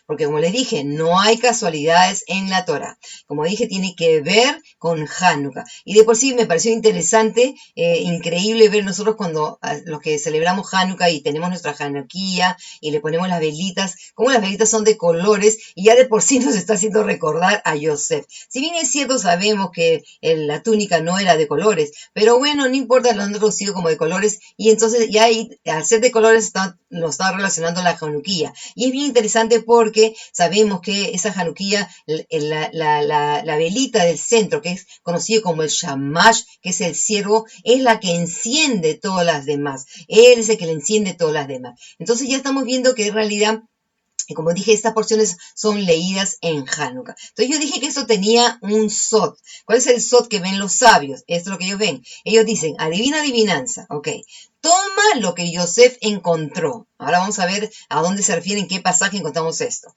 porque como les dije, no hay casualidades en la Torah. Como dije, tiene que ver con Hanukkah. Y de por sí me pareció interesante, increíble ver nosotros cuando los que celebramos Hanukkah y tenemos nuestra Hanukkah y le ponemos las velitas, como las velitas son de colores y ya de por sí nos está haciendo recordar a Yosef. Si bien es cierto, sabemos que la túnica no era de colores, pero bueno, no importa, lo han traducido como de colores y entonces ya ahí, al ser de colores lo está relacionando a la Hanukkah. Y es bien interesante porque sabemos que esa Hanukkah, la velita del centro, que es conocido como el Shamash, que es el siervo, es la que enciende todas las demás. Él es el que le enciende todas las demás. Entonces ya estamos viendo que en realidad, como dije, estas porciones son leídas en Hanukkah. Entonces yo dije que esto tenía un sot. ¿Cuál es el sot que ven los sabios? Esto es lo que ellos ven. Ellos dicen, adivina adivinanza, ok. Toma lo que Yosef encontró. Ahora vamos a ver a dónde se refiere, en qué pasaje encontramos esto.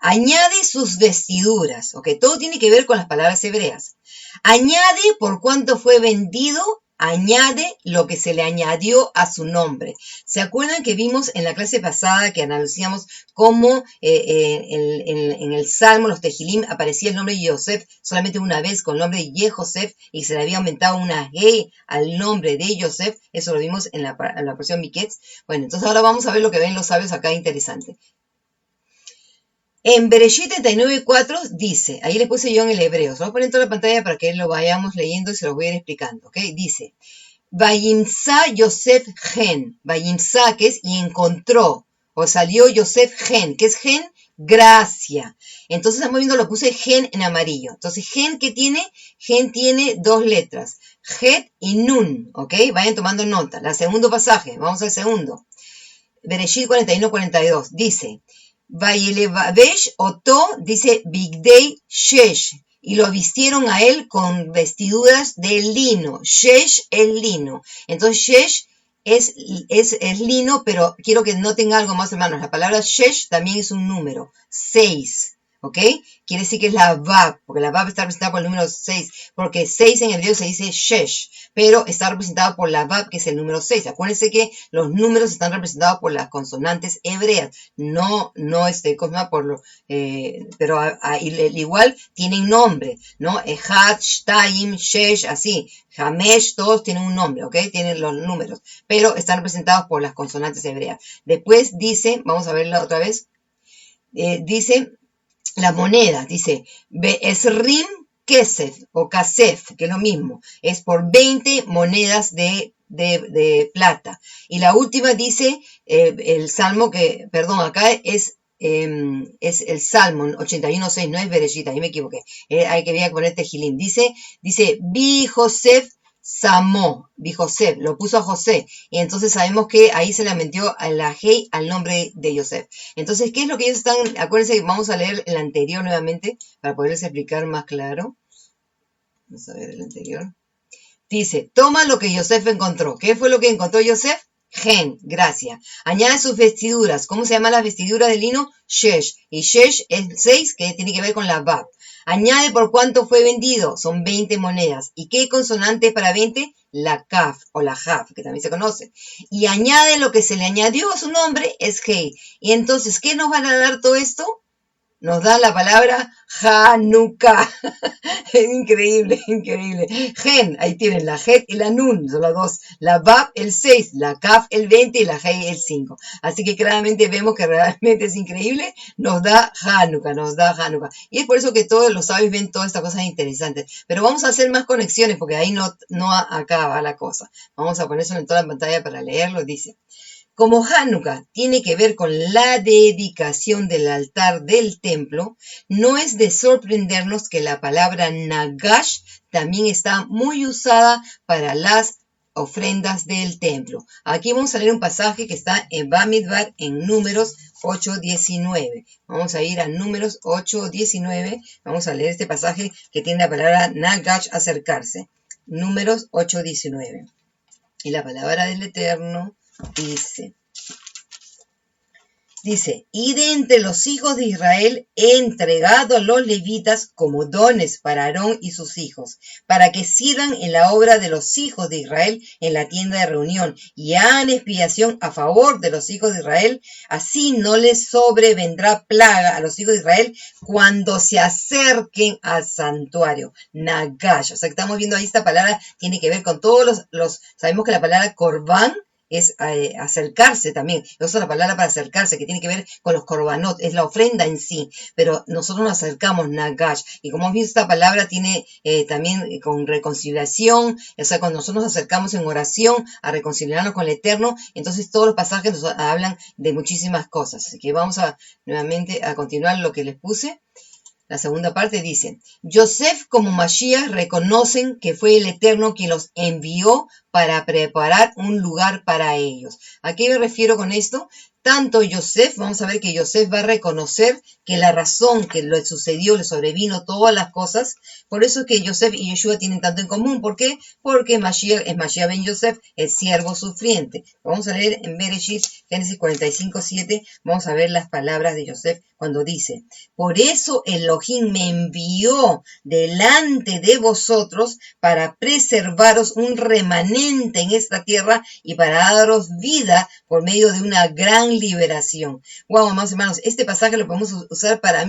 Añade sus vestiduras, ok. Todo tiene que ver con las palabras hebreas. Añade por cuánto fue vendido, añade lo que se le añadió a su nombre. ¿Se acuerdan que vimos en la clase pasada que analizamos cómo en el Salmo, los Tejilim, aparecía el nombre de Yosef solamente una vez con el nombre de Yehosef y se le había aumentado una G al nombre de Yosef? Eso lo vimos en la porción Miketz. Bueno, entonces ahora vamos a ver lo que ven los sabios acá, interesante. En Bereshit 39:4 dice, ahí les puse yo en el hebreo, se lo voy a poner en toda la pantalla para que lo vayamos leyendo y se lo voy a ir explicando, ¿ok? Dice, Vayimsa Yosef Gen, Vayimsa, que es y encontró, o salió Yosef Gen, ¿qué es Gen? Gracia. Entonces estamos viendo, lo puse Gen en amarillo. Entonces, Gen, ¿qué tiene? Gen tiene 2 letras, Het y Nun, ¿ok? Vayan tomando nota. El segundo pasaje, vamos al segundo. Bereshit 41:42, dice, Vayelevabesh Oto, dice Bigdei Shesh, y lo vistieron a él con vestiduras de lino. Shesh es lino. Entonces Shesh es lino, pero quiero que noten algo más, hermanos. La palabra Shesh también es un número, 6. ¿ok? Quiere decir que es la Vav, porque la Vav está representada por el número 6, porque 6 en hebreo se dice Shesh, pero está representado por la Vav, que es el número 6. Acuérdense que los números están representados por las consonantes hebreas, no pero igual tienen nombre, ¿no? Echad, Shtayim, Shesh, así. Hamesh, todos tienen un nombre, ¿ok? Tienen los números, pero están representados por las consonantes hebreas. Después dice, vamos a verla otra vez, dice la moneda, dice Esrim Kesef o Kasef, que es lo mismo, es por 20 monedas de plata. Y la última dice el salmo acá es el Salmo 81.6, no es Bereshit, ahí me equivoqué, hay que poner Tejilín. Dice Bi Josef Samó, Bi Josef, lo puso a José, y entonces sabemos que ahí se le metió a la Hei al nombre de Yosef. Entonces, ¿qué es lo que ellos están? Acuérdense, vamos a leer el anterior nuevamente para poderles explicar más claro. Vamos a ver el anterior. Dice, toma lo que Yosef encontró. ¿Qué fue lo que encontró Yosef? Gen, gracia. Añade sus vestiduras. ¿Cómo se llaman las vestiduras de lino? Shesh. Y Shesh es 6, que tiene que ver con la Vav. Añade por cuánto fue vendido. Son 20 monedas. ¿Y qué consonante para 20? La Kaf o la Jaf, que también se conoce. Y añade lo que se le añadió a su nombre, es Hei. Y entonces, ¿qué nos van a dar todo esto? Nos da la palabra Hanukkah. Es increíble, increíble. Gen, ahí tienen la Het y la Nun, son las dos. La Vav el 6, la Kaf el 20 y la Hei el 5. Así que claramente vemos que realmente es increíble. Nos da Hanukkah, nos da Hanukkah. Y es por eso que todos los sabios ven todas estas cosas interesantes. Pero vamos a hacer más conexiones porque ahí no acaba la cosa. Vamos a ponerlo en toda la pantalla para leerlo. Dice, como Hanukkah tiene que ver con la dedicación del altar del templo, no es de sorprendernos que la palabra Nagash también está muy usada para las ofrendas del templo. Aquí vamos a leer un pasaje que está en Bamidbar en Números 8:19. Vamos a ir a Números 8:19. Vamos a leer este pasaje que tiene la palabra Nagash, acercarse. Números 8:19. Y la palabra del Eterno dice, y de entre los hijos de Israel he entregado a los levitas como dones para Aarón y sus hijos, para que sirvan en la obra de los hijos de Israel en la tienda de reunión, y hagan expiación a favor de los hijos de Israel, así no les sobrevendrá plaga a los hijos de Israel cuando se acerquen al santuario. Nagash, o sea que estamos viendo ahí esta palabra, tiene que ver con todos sabemos que la palabra Corbán es acercarse también. Usa la palabra para acercarse, que tiene que ver con los korbanot, es la ofrenda en sí, pero nosotros nos acercamos, Nagash, y como hemos visto, esta palabra tiene también con reconciliación, o sea, cuando nosotros nos acercamos en oración a reconciliarnos con el Eterno, entonces todos los pasajes nos hablan de muchísimas cosas. Así que vamos nuevamente a continuar lo que les puse. La segunda parte dice, Yosef como Mashiach reconocen que fue el Eterno quien los envió para preparar un lugar para ellos. ¿A qué me refiero con esto? Tanto Yosef, vamos a ver que Yosef va a reconocer que la razón que le sucedió, le sobrevino todas las cosas, por eso es que Yosef y Yeshua tienen tanto en común. ¿Por qué? Porque Mashiach es Mashiach ben Yosef, el siervo sufriente. Vamos a leer en Bereshit, Génesis 45:7, vamos a ver las palabras de Yosef cuando dice, por eso Elohim me envió delante de vosotros para preservaros un remanente en esta tierra y para daros vida por medio de una gran liberación. Wow, amados hermanos, este pasaje lo podemos usar para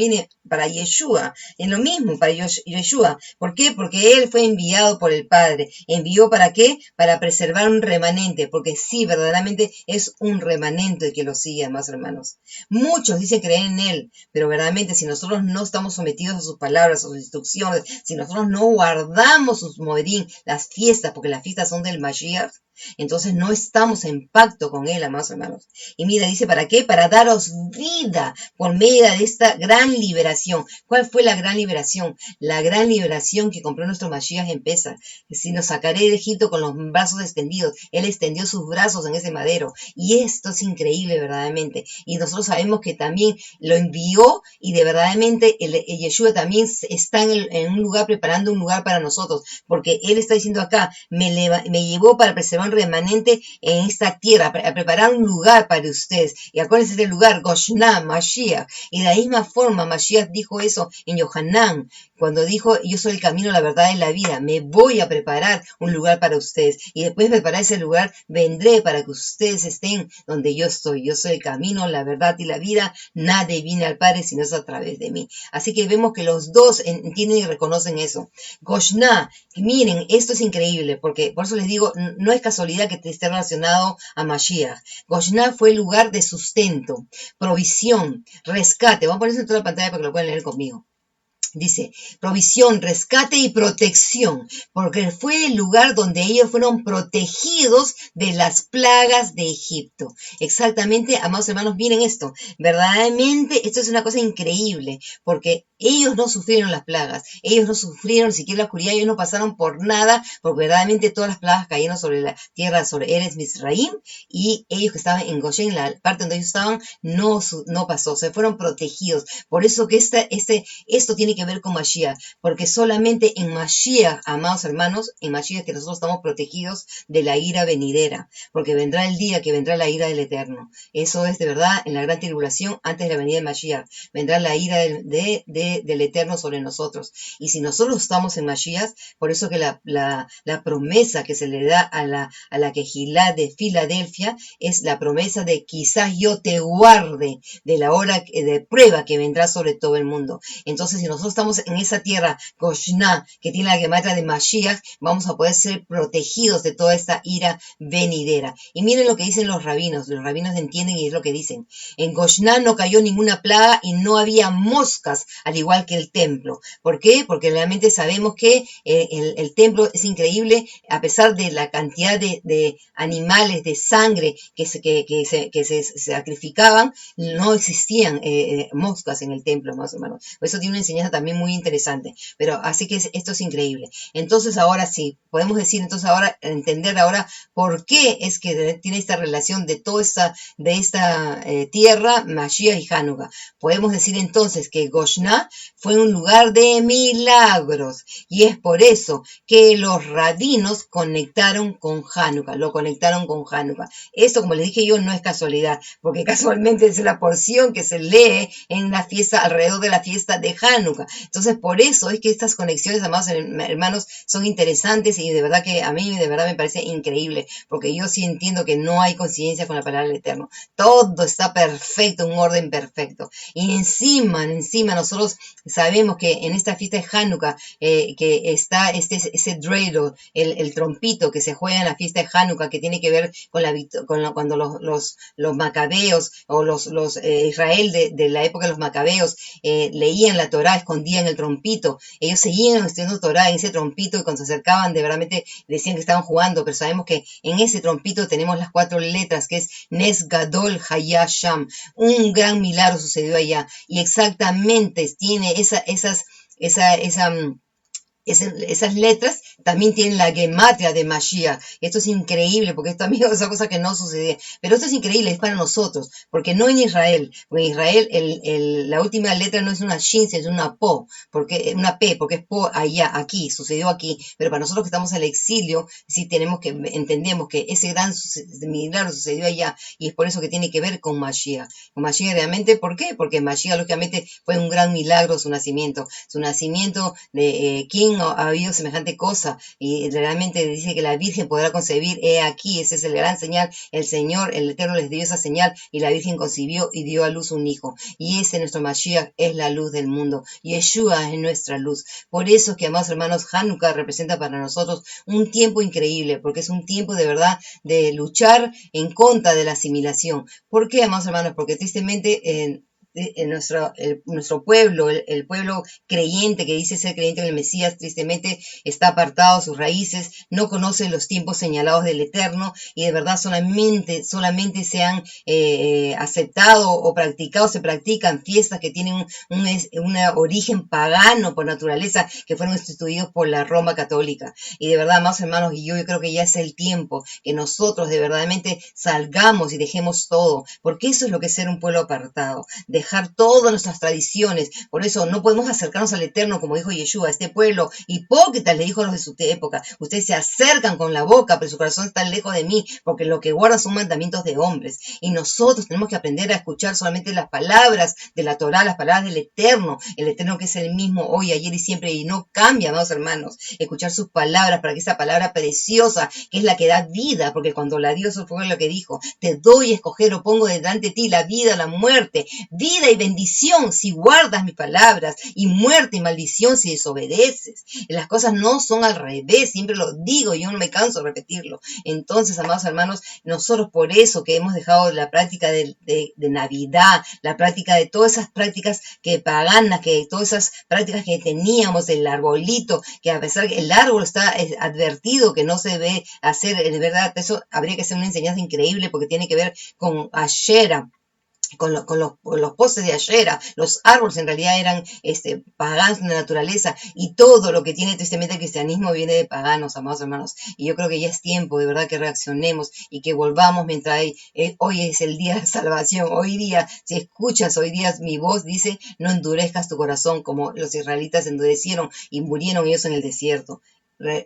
Yeshua, en lo mismo, para Yeshua. ¿Por qué? Porque él fue enviado por el Padre. ¿Envió para qué? Para preservar un remanente, porque sí, verdaderamente es un remanente que lo sigue, amados hermanos. Muchos dicen creer en él, pero verdaderamente si nosotros no estamos sometidos a sus palabras, a sus instrucciones, si nosotros no guardamos sus moedim, las fiestas, porque las fiestas son del Mashiach, entonces no estamos en pacto con él, amados hermanos. Y mira, dice, ¿para qué? Para daros vida por medio de esta gran liberación. ¿Cuál fue la gran liberación? La gran liberación que compró nuestro Mashiach en Pesach. Si nos sacaré de Egipto con los brazos extendidos. Él extendió sus brazos en ese madero. Y esto es increíble, verdaderamente. Y nosotros sabemos que también lo envió y de verdaderamente el Yeshua también está en un lugar, preparando un lugar para nosotros. Porque él está diciendo acá, me llevó para preservar un remanente en esta tierra, a preparar un lugar para ustedes. Y acuérdense del lugar, Goshna, Mashiach. Y de la misma forma, Mashiach dijo eso en Yohanan, cuando dijo, yo soy el camino, la verdad y la vida, me voy a preparar un lugar para ustedes, y después de preparar ese lugar, vendré para que ustedes estén donde yo estoy. Yo soy el camino, la verdad y la vida, nadie viene al Padre sino es a través de mí. Así que vemos que los dos entienden y reconocen eso. Goshna, miren, esto es increíble, porque por eso les digo, no es casualidad que esté relacionado a Mashiach. Goshna fue el lugar de sustento, provisión, rescate. Vamos a poner eso en toda la pantalla para que lo puedan leer conmigo. Dice, provisión, rescate y protección, porque fue el lugar donde ellos fueron protegidos de las plagas de Egipto. Exactamente, amados hermanos, miren esto. Verdaderamente, esto es una cosa increíble, porque ellos no sufrieron las plagas, ellos no sufrieron siquiera la oscuridad, ellos no pasaron por nada, porque verdaderamente todas las plagas cayeron sobre la tierra, sobre Eretz Misraim, y ellos que estaban en Goshen, la parte donde ellos estaban, no pasó, se fueron protegidos. Por eso que esto tiene que ver con Mashiach, porque solamente en Mashiach, amados hermanos, en Mashiach que nosotros estamos protegidos de la ira venidera, porque vendrá el día que vendrá la ira del Eterno. Eso es de verdad en la gran tribulación, antes de la venida de Mashiach, vendrá la ira del Eterno sobre nosotros. Y si nosotros estamos en Mashiach, por eso que la promesa que se le da a la Quejilá de Filadelfia es la promesa de quizás yo te guarde de la hora de prueba que vendrá sobre todo el mundo. Entonces, si nosotros estamos en esa tierra, Goshna, que tiene la gematria de Mashiach, vamos a poder ser protegidos de toda esta ira venidera. Y miren lo que dicen los rabinos entienden y es lo que dicen. En Goshna no cayó ninguna plaga y no había moscas, al igual que el templo. ¿Por qué? Porque realmente sabemos que el templo es increíble, a pesar de la cantidad de animales, de sangre que se sacrificaban, no existían moscas en el templo, más o menos. Eso tiene una enseñanza también muy interesante, pero así que esto es increíble. Entonces ahora sí, podemos decir entonces ahora, entender ahora por qué es que tiene esta relación de toda esta tierra, Mashiach y Hanukkah. Podemos decir entonces que Goshna fue un lugar de milagros y es por eso que los rabinos conectaron con Hanukkah, lo conectaron con Hanukkah. Esto, como les dije yo, no es casualidad, porque casualmente es la porción que se lee en la fiesta, alrededor de la fiesta de Hanukkah. Entonces, por eso es que estas conexiones, amados hermanos, son interesantes y de verdad que a mí de verdad me parece increíble, porque yo sí entiendo que no hay coincidencia con la palabra del Eterno. Todo está perfecto, un orden perfecto. Y encima nosotros sabemos que en esta fiesta de Hanukkah, que está ese dreidel, el trompito que se juega en la fiesta de Hanukkah, que tiene que ver cuando los macabeos o los Israel de la época de los macabeos leían la Torá, escondían el trompito, ellos seguían estudiando Torá en ese trompito y cuando se acercaban de verdad decían que estaban jugando, pero sabemos que en ese trompito tenemos las 4 letras que es Nes Gadol Hayasham, un gran milagro sucedió allá y exactamente tiene esas letras también tienen la gematria de Mashiach. Esto es increíble, porque esto también es una cosa que no sucede. Pero esto es increíble, es para nosotros, porque no en Israel. Porque en Israel la última letra no es una shin, es una una P, porque es po allá, aquí, sucedió aquí. Pero para nosotros que estamos en el exilio, sí entendemos que ese gran milagro sucedió allá, y es por eso que tiene que ver con Mashiach. Con Mashiach realmente, ¿por qué? Porque Mashiach lógicamente fue un gran milagro su nacimiento de ¿quién ha habido semejante cosa? Y realmente dice que la Virgen podrá concebir, he aquí, ese es el gran señal, el Señor, el Eterno les dio esa señal y la Virgen concibió y dio a luz un hijo. Y ese nuestro Mashiach es la luz del mundo. Yeshua es nuestra luz. Por eso es que, amados hermanos, Hanukkah representa para nosotros un tiempo increíble, porque es un tiempo de verdad de luchar en contra de la asimilación. ¿Por qué, amados hermanos? Porque tristemente nuestro pueblo, el pueblo creyente que dice ser creyente en el Mesías, tristemente está apartado, sus raíces, no conoce los tiempos señalados del Eterno y de verdad solamente se han aceptado o se practican fiestas que tienen un origen pagano por naturaleza, que fueron instituidos por la Roma católica. Y de verdad, amados hermanos, y yo creo que ya es el tiempo que nosotros de verdaderamente salgamos y dejemos todo, porque eso es lo que es ser un pueblo apartado, dejar dejar todas nuestras tradiciones. Por eso no podemos acercarnos al Eterno, como dijo Yeshua, a este pueblo hipócritas, le dijo a los de su época. Ustedes se acercan con la boca, pero su corazón está lejos de mí, porque lo que guardan son mandamientos de hombres. Y nosotros tenemos que aprender a escuchar solamente las palabras de la Torá, las palabras del Eterno, el Eterno que es el mismo hoy, ayer y siempre, y no cambia, amados hermanos. Escuchar sus palabras para que esa palabra preciosa, que es la que da vida, porque cuando la dio, eso fue lo que dijo: te doy a escoger o pongo delante de ti la vida, la muerte, vida y bendición si guardas mis palabras, y muerte y maldición si desobedeces. Las cosas no son al revés, siempre lo digo, yo no me canso de repetirlo. Entonces, amados hermanos, nosotros por eso que hemos dejado la práctica de Navidad, la práctica de todas esas prácticas que paganas, que todas esas prácticas que teníamos, el arbolito, que a pesar que el árbol está advertido que no se debe hacer, de verdad, eso habría que hacer una enseñanza increíble porque tiene que ver con Ashera, con los postes de Ashera. Los árboles en realidad eran paganos de naturaleza, y todo lo que tiene tristemente el cristianismo viene de paganos, amados hermanos. Y yo creo que ya es tiempo de verdad que reaccionemos y que volvamos mientras hoy es el día de salvación. Hoy día, si escuchas hoy día mi voz, dice: no endurezcas tu corazón como los israelitas endurecieron y murieron ellos en el desierto.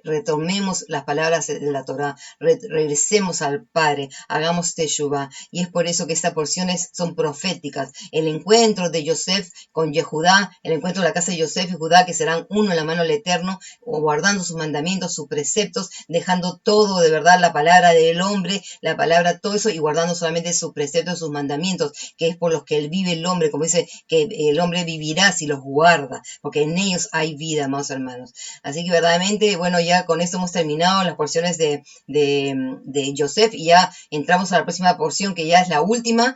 Retomemos las palabras de la Torá, regresemos al Padre, hagamos teshuvá. Y es por eso que estas porciones son proféticas. El encuentro de Yosef con Yehudá, el encuentro de la casa de Yosef y Judá, que serán uno en la mano del Eterno, guardando sus mandamientos, sus preceptos, dejando todo de verdad, la palabra del hombre, la palabra, todo eso, y guardando solamente sus preceptos, sus mandamientos, que es por los que él vive el hombre, como dice, que el hombre vivirá si los guarda, porque en ellos hay vida, amados hermanos. Así que verdaderamente, bueno, ya con esto hemos terminado las porciones de Yosef, y ya entramos a la próxima porción, que ya es la última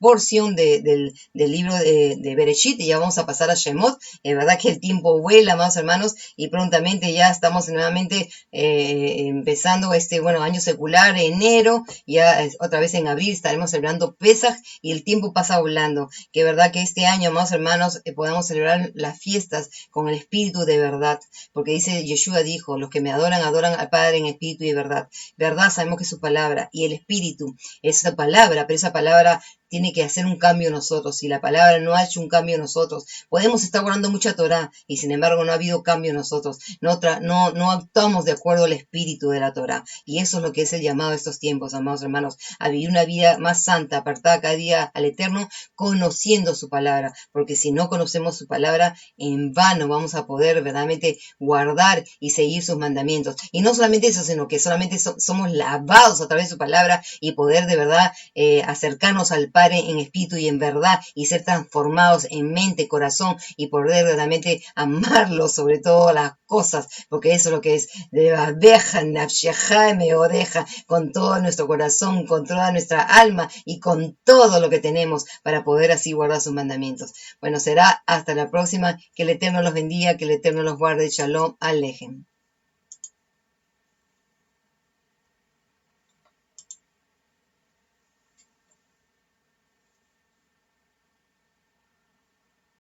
porción del libro de Bereshit, y ya vamos a pasar a Shemot. Es verdad que el tiempo vuela, amados hermanos, y prontamente ya estamos nuevamente empezando año secular, enero, ya otra vez en abril estaremos celebrando Pesaj, y el tiempo pasa volando. Que verdad que este año, amados hermanos, podamos celebrar las fiestas con el espíritu de verdad, porque dice Yeshua, dijo: los que me adoran, adoran al Padre en espíritu y verdad. Verdad, sabemos que es su palabra, y el espíritu es esa palabra, pero esa palabra tiene que hacer un cambio en nosotros. Si la palabra no ha hecho un cambio en nosotros, podemos estar guardando mucha Torá y sin embargo no ha habido cambio en nosotros. No actuamos de acuerdo al espíritu de la Torá. Y eso es lo que es el llamado de estos tiempos, amados hermanos, a vivir una vida más santa, apartada cada día al Eterno, conociendo su palabra. Porque si no conocemos su palabra, en vano vamos a poder verdaderamente guardar y seguir sus mandamientos. Y no solamente eso, sino que solamente somos lavados a través de su palabra, y poder de verdad acercarnos al Padre en espíritu y en verdad, y ser transformados en mente, corazón, y poder realmente amarlo sobre todas las cosas, porque eso es lo que es de abeja, nafsheja, me odeja, con todo nuestro corazón, con toda nuestra alma y con todo lo que tenemos, para poder así guardar sus mandamientos. Bueno, será hasta la próxima. Que el Eterno los bendiga, que el Eterno los guarde. Shalom Alejem.